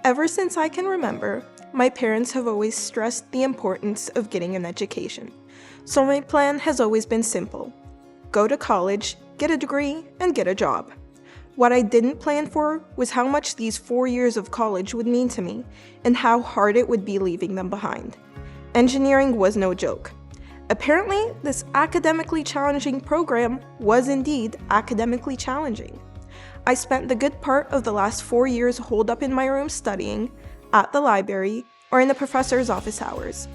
Ever since I can remember, my parents have always stressed the importance of getting an education. So my plan has always been simple. Go to college, get a degree, and get a job. What I didn't plan for was how much these 4 years of college would mean to me, and how hard it would be leaving them behind. Engineering was no joke. Apparently, this academically challenging program was indeed academically challenging. I spent the good part of the last 4 years holed up in my room studying, at the library, or in the professor's office hours.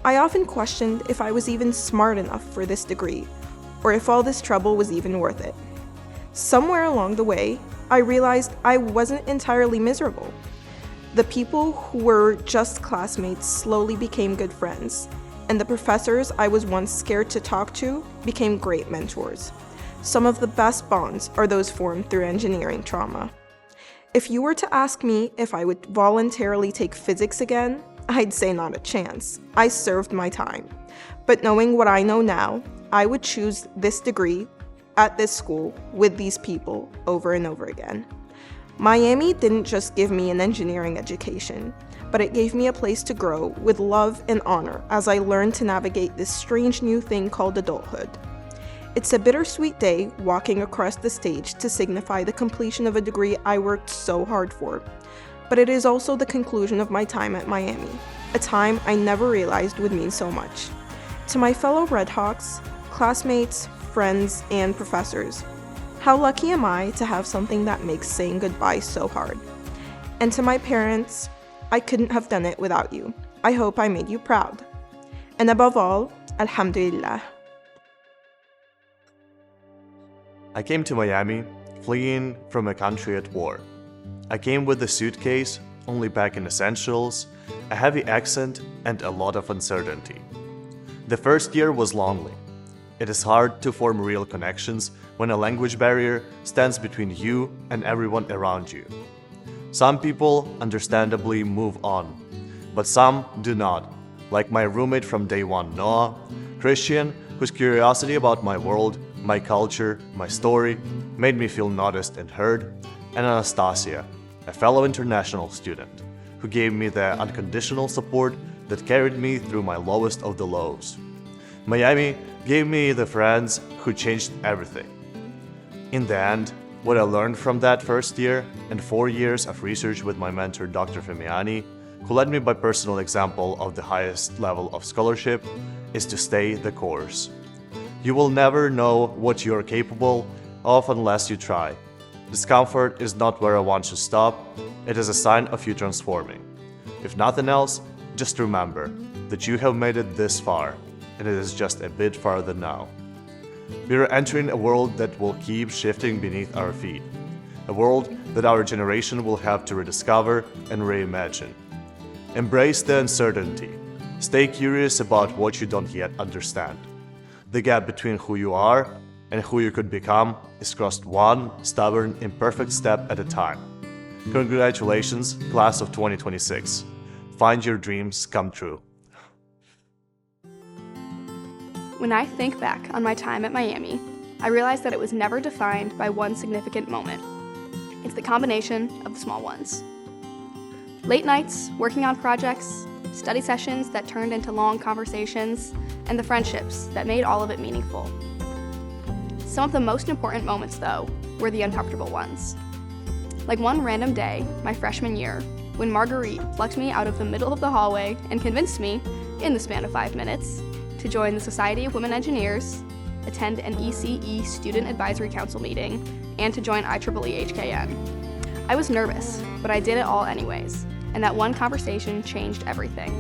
I often questioned if I was even smart enough for this degree, or if all this trouble was even worth it. Somewhere along the way, I realized I wasn't entirely miserable. The people who were just classmates slowly became good friends, and the professors I was once scared to talk to became great mentors. Some of the best bonds are those formed through engineering trauma. If you were to ask me if I would voluntarily take physics again, I'd say not a chance. I served my time. But knowing what I know now, I would choose this degree at this school with these people over and over again. Miami didn't just give me an engineering education, but it gave me a place to grow with love and honor as I learned to navigate this strange new thing called adulthood. It's a bittersweet day walking across the stage to signify the completion of a degree I worked so hard for, but it is also the conclusion of my time at Miami, a time I never realized would mean so much. To my fellow Redhawks, classmates, friends, and professors, how lucky am I to have something that makes saying goodbye so hard? And to my parents, I couldn't have done it without you. I hope I made you proud. And above all, Alhamdulillah. I came to Miami, fleeing from a country at war. I came with a suitcase, only packing essentials, a heavy accent, and a lot of uncertainty. The first year was lonely. It is hard to form real connections when a language barrier stands between you and everyone around you. Some people, understandably, move on, but some do not, like my roommate from day one, Noah, Christian, whose curiosity about my world, my culture, my story, made me feel noticed and heard, and Anastasia, a fellow international student, who gave me the unconditional support that carried me through my lowest of the lows. Miami gave me the friends who changed everything. In the end, what I learned from that first year and 4 years of research with my mentor Dr. Femiani, who led me by personal example of the highest level of scholarship, is to stay the course. You will never know what you are capable of unless you try. Discomfort is not where I want to stop, it is a sign of you transforming. If nothing else, just remember that you have made it this far, and it is just a bit farther now. We are entering a world that will keep shifting beneath our feet, a world that our generation will have to rediscover and reimagine. Embrace the uncertainty. Stay curious about what you don't yet understand. The gap between who you are and who you could become is crossed one stubborn, imperfect step at a time. Congratulations, class of 2026. Find your dreams come true. When I think back on my time at Miami, I realize that it was never defined by one significant moment. It's the combination of the small ones. Late nights, working on projects, study sessions that turned into long conversations, and the friendships that made all of it meaningful. Some of the most important moments, though, were the uncomfortable ones. Like one random day, my freshman year, when Marguerite plucked me out of the middle of the hallway and convinced me, in the span of 5 minutes, to join the Society of Women Engineers, attend an ECE Student Advisory Council meeting, and to join IEEE HKN. I was nervous, but I did it all anyways, and that one conversation changed everything.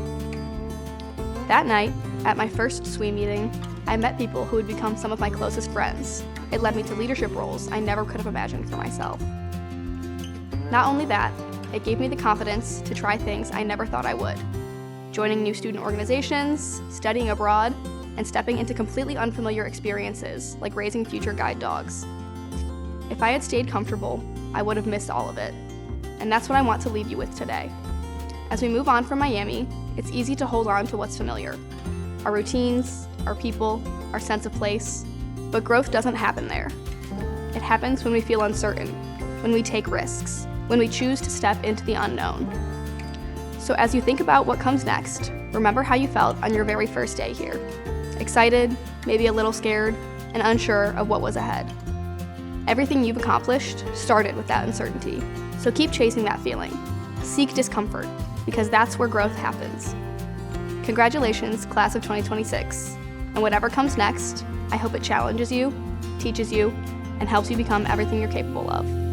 That night, at my first SWE meeting, I met people who would become some of my closest friends. It led me to leadership roles I never could have imagined for myself. Not only that, it gave me the confidence to try things I never thought I would. Joining new student organizations, studying abroad, and stepping into completely unfamiliar experiences like raising future guide dogs. If I had stayed comfortable, I would have missed all of it. And that's what I want to leave you with today. As we move on from Miami, it's easy to hold on to what's familiar. Our routines, our people, our sense of place. But growth doesn't happen there. It happens when we feel uncertain, when we take risks, when we choose to step into the unknown. So as you think about what comes next, remember how you felt on your very first day here. Excited, maybe a little scared, and unsure of what was ahead. Everything you've accomplished started with that uncertainty, so keep chasing that feeling. Seek discomfort, because that's where growth happens. Congratulations, class of 2026. And whatever comes next, I hope it challenges you, teaches you, and helps you become everything you're capable of.